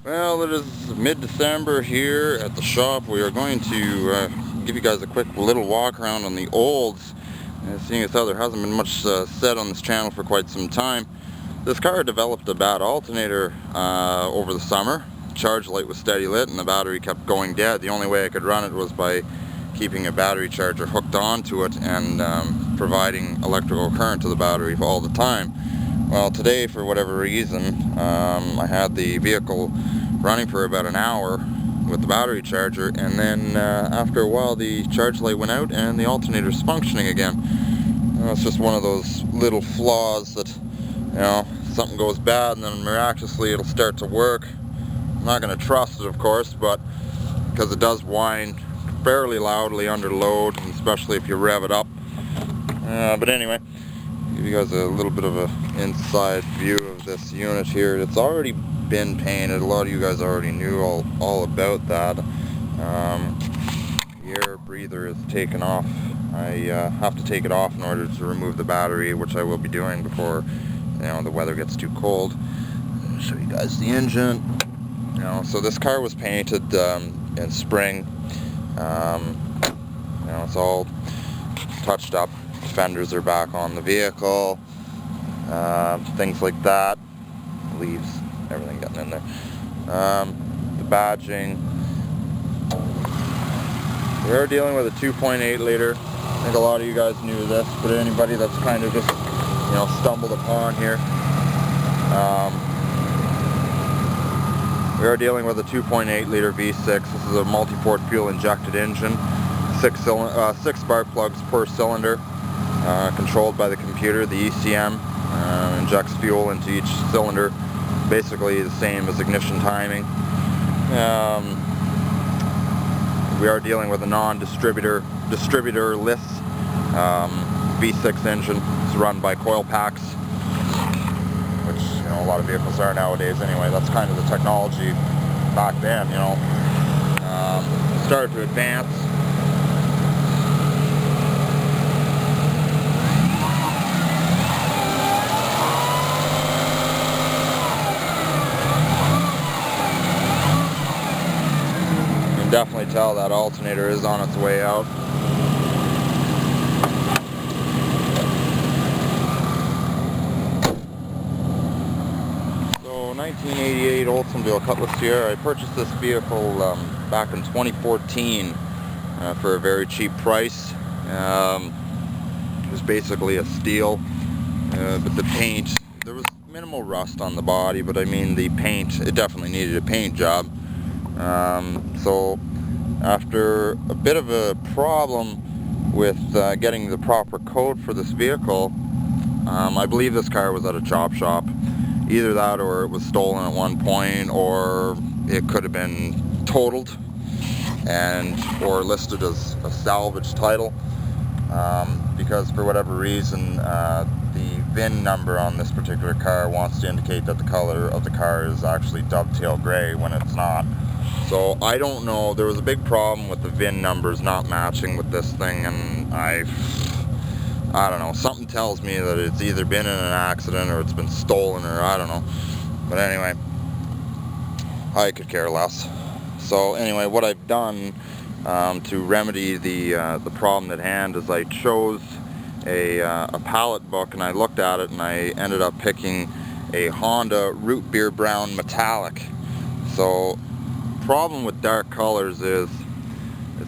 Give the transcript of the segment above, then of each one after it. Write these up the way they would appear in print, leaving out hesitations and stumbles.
Well, it is mid-December here at the shop. We are going to give you guys a quick little walk around on the olds. Seeing as how there hasn't been much said on this channel for quite some time. This car developed a bad alternator over the summer. Charge light was steady lit and the battery kept going dead. The only way I could run it was by keeping a battery charger hooked onto it and providing electrical current to the battery all the time. Well, today, for whatever reason, I had the vehicle running for about an hour with the battery charger, and then after a while the charge light went out and the alternator's functioning again. It's just one of those little flaws that, you know, something goes bad and then miraculously it'll start to work. I'm not going to trust it, of course, but because it does whine fairly loudly under load, especially if you rev it up. But anyway, give you guys a little bit of an inside view of this unit here. It's already been painted. A lot of you guys already knew all about that. The air breather is taken off. I have to take it off in order to remove the battery, which I will be doing before, you know, the weather gets too cold. I'll show you guys the engine. You know, so this car was painted in spring. You know, it's all touched up. Fenders are back on the vehicle, things like that, leaves, everything getting in there. The badging, we are dealing with a 2.8 liter. I think a lot of you guys knew this, but anybody that's kind of just, you know, stumbled upon here, we are dealing with a 2.8 liter V6. This is a multi-port fuel injected engine, 6 spark plugs per cylinder. Controlled by the computer. The ECM injects fuel into each cylinder, basically the same as ignition timing. We are dealing with a non-distributorless V6 engine. It's run by coil packs, which, you know, a lot of vehicles are nowadays anyway. That's kind of the technology back then, you know. Started to advance. Definitely tell that alternator is on its way out. So 1988 Oldsmobile Cutlass Ciera. I purchased this vehicle back in 2014 for a very cheap price. It was basically a steal, but the paint, there was minimal rust on the body, but I mean the paint, it definitely needed a paint job. So after a bit of a problem with getting the proper code for this vehicle, I believe this car was at a chop shop. Either that or it was stolen at one point, or it could have been totaled and or listed as a salvage title, because for whatever reason the VIN number on this particular car wants to indicate that the color of the car is actually dovetail gray when it's not. So I don't know, there was a big problem with the VIN numbers not matching with this thing, and I don't know, something tells me that it's either been in an accident or it's been stolen, or I don't know. But anyway, I could care less. So anyway, what I've done to remedy the problem at hand is I chose a palette book, and I looked at it and I ended up picking a Honda Root Beer Brown Metallic. So problem with dark colors is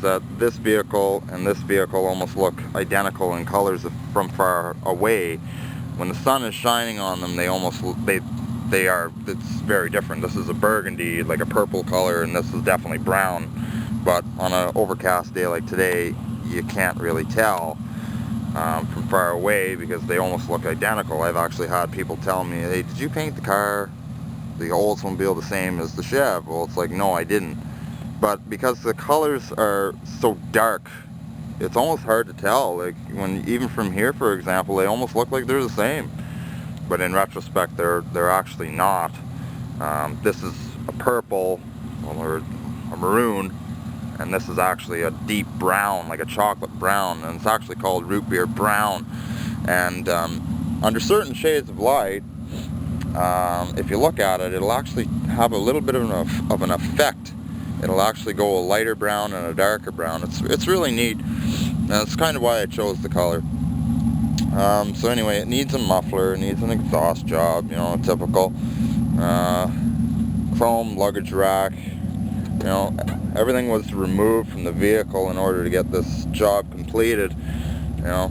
that this vehicle and this vehicle almost look identical in colors from far away. When the sun is shining on them, it's very different. This is a burgundy, like a purple color, and this is definitely brown. But on an overcast day like today, you can't really tell from far away because they almost look identical. I've actually had people tell me, hey, did you paint the car, the Oldsmobile, the same as the Chev? Well, it's like, no, I didn't. But because the colors are so dark, it's almost hard to tell. Like, when even from here, for example, they almost look like they're the same. But in retrospect, they're actually not. This is a purple or a maroon, and this is actually a deep brown, like a chocolate brown, and it's actually called Root Beer Brown. And under certain shades of light, if you look at it, it'll actually have a little bit of an effect. It'll actually go a lighter brown and a darker brown. It's really neat. And that's kind of why I chose the color. So anyway, it needs a muffler, it needs an exhaust job, you know, typical. Chrome luggage rack, you know, everything was removed from the vehicle in order to get this job completed, you know.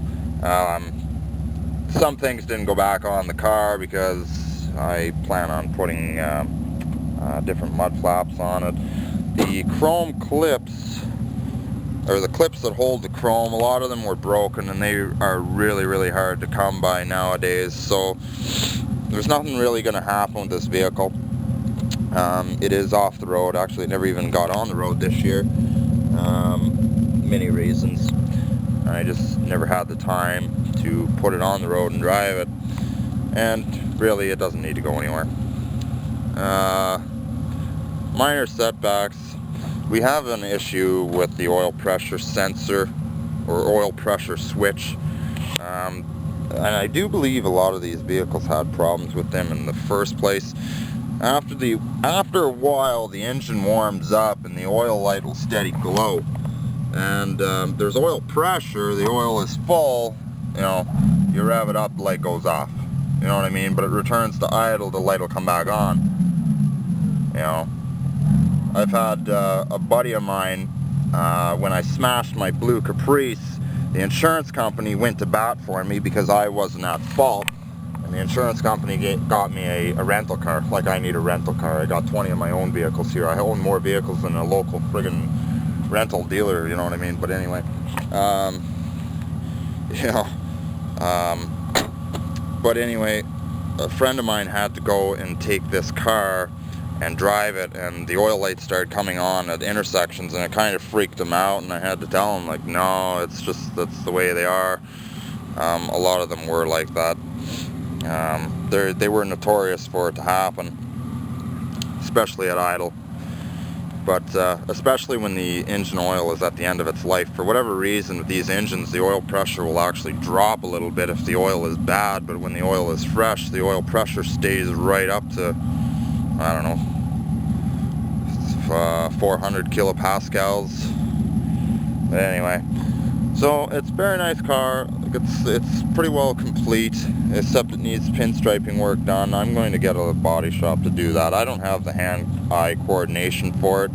Some things didn't go back on the car because I plan on putting different mud flaps on it. The chrome clips, or the clips that hold the chrome, a lot of them were broken and they are really, really hard to come by nowadays, so there's nothing really going to happen with this vehicle. It is off the road. Actually, it never even got on the road this year. Many reasons. I just never had the time to put it on the road and drive it, and really it doesn't need to go anywhere. Minor setbacks. We have an issue with the oil pressure sensor or oil pressure switch, and I do believe a lot of these vehicles had problems with them in the first place. After a while, the engine warms up and the oil light will steady glow, and there's oil pressure, the oil is full, you know, you rev it up, the light goes off, you know what I mean, but it returns to idle, the light will come back on, you know. I've had a buddy of mine, when I smashed my blue Caprice, the insurance company went to bat for me because I wasn't at fault. And the insurance company got me a rental car, like I need a rental car. I got 20 of my own vehicles here. I own more vehicles than a local friggin' rental dealer, you know what I mean? But anyway, you know, but anyway, a friend of mine had to go and take this car and drive it, and the oil lights started coming on at intersections, and it kind of freaked him out, and I had to tell him, like, no, it's just, that's the way they are. A lot of them were like that. They were notorious for it to happen, especially at idle, but especially when the engine oil is at the end of its life. For whatever reason, with these engines, the oil pressure will actually drop a little bit if the oil is bad, but when the oil is fresh, the oil pressure stays right up to, I don't know, 400 kilopascals. But anyway, so it's a very nice car. It's pretty well complete, except it needs pinstriping work done. I'm going to get a body shop to do that. I don't have the hand-eye coordination for it,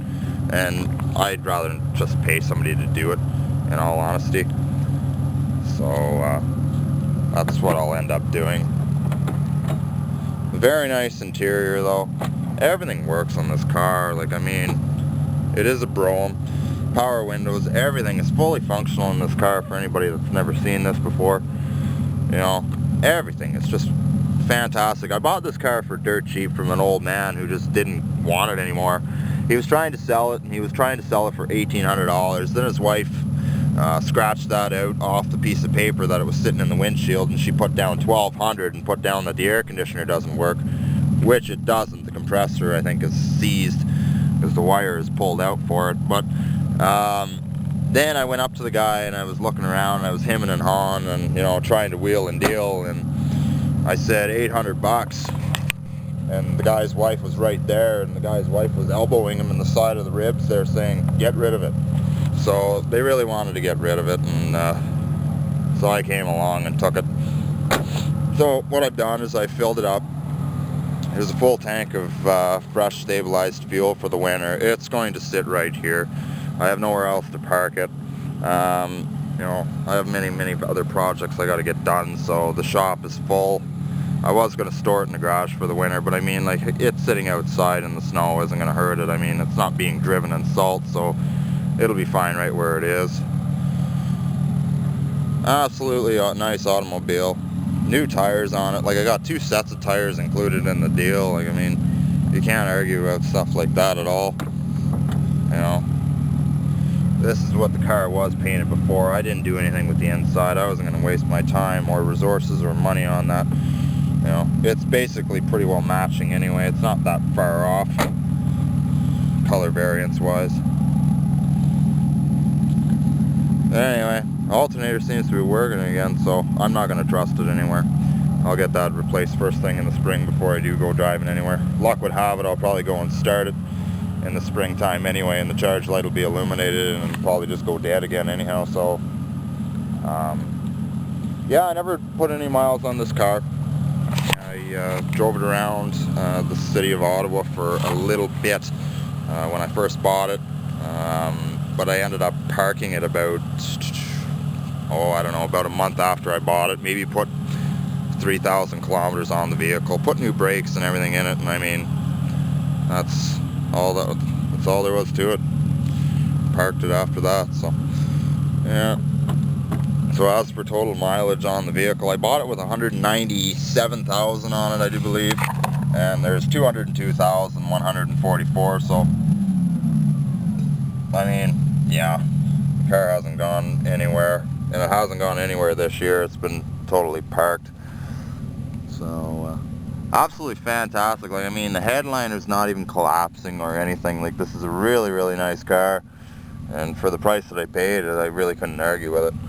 and I'd rather just pay somebody to do it, in all honesty. So that's what I'll end up doing. Very nice interior though. Everything works on this car. Like, I mean, it is a Brougham. Power windows, everything is fully functional in this car for anybody that's never seen this before. You know, everything. It's just fantastic. I bought this car for dirt cheap from an old man who just didn't want it anymore. He was trying to sell it, and he was trying to sell it for $1,800. Then his wife scratched that out off the piece of paper that it was sitting in the windshield, and she put down $1,200 and put down that the air conditioner doesn't work, which it doesn't. The compressor, I think, is seized because the wire is pulled out for it. But then I went up to the guy and I was looking around, and I was hemming and hawing and, you know, trying to wheel and deal, and I said $800, and the guy's wife was right there, and the guy's wife was elbowing him in the side of the ribs there saying, get rid of it. So they really wanted to get rid of it, and so I came along and took it. So what I've done is I filled it up. Here's a full tank of fresh stabilized fuel for the winter. It's going to sit right here. I have nowhere else to park it. You know, I have many other projects I got to get done, so the shop is full. I was going to store it in the garage for the winter, but I mean, like, it's sitting outside in the snow isn't going to hurt it. I mean, it's not being driven in salt, so it'll be fine right where it is. Absolutely a nice automobile. New tires on it. Like, I got 2 sets of tires included in the deal. Like, I mean, you can't argue about stuff like that at all. You know, this is what the car was painted before. I didn't do anything with the inside. I wasn't going to waste my time or resources or money on that. You know, it's basically pretty well matching anyway. It's not that far off, color variance wise. Anyway, alternator seems to be working again, so I'm not going to trust it anywhere. I'll get that replaced first thing in the spring before I do go driving anywhere. Luck would have it, I'll probably go and start it in the springtime anyway, and the charge light will be illuminated and it'll probably just go dead again anyhow. So yeah, I never put any miles on this car. I drove it around the city of Ottawa for a little bit when I first bought it, but I ended up parking it about, I don't know, about a month after I bought it. Maybe put 3,000 kilometers on the vehicle, put new brakes and everything in it, and I mean, that's all there was to it. Parked it after that. So yeah. So as for total mileage on the vehicle, I bought it with 197,000 on it, I do believe, and there's 202,144. So I mean, yeah, the car hasn't gone anywhere, and it hasn't gone anywhere this year. It's been totally parked. So absolutely fantastic. Like, I mean, the headliner's not even collapsing or anything. Like, this is a really, really nice car, and for the price that I paid, I really couldn't argue with it.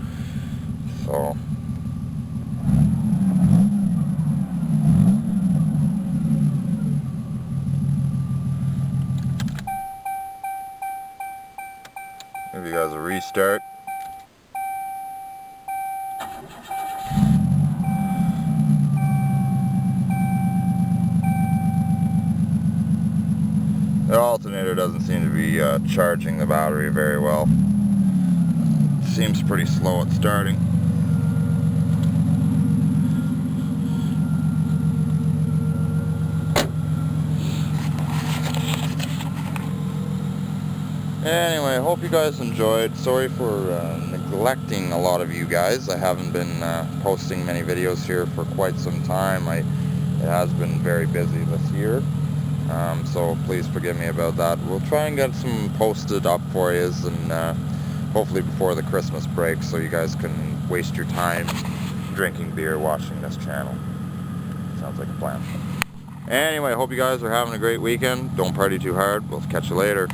So give you guys a restart. The alternator doesn't seem to be charging the battery very well. It seems pretty slow at starting. Anyway, I hope you guys enjoyed. Sorry for neglecting a lot of you guys. I haven't been posting many videos here for quite some time. It has been very busy this year. So please forgive me about that. We'll try and get some posted up for you, and hopefully before the Christmas break, so you guys can waste your time drinking beer watching this channel. Sounds like a plan. Anyway, I hope you guys are having a great weekend. Don't party too hard. We'll catch you later.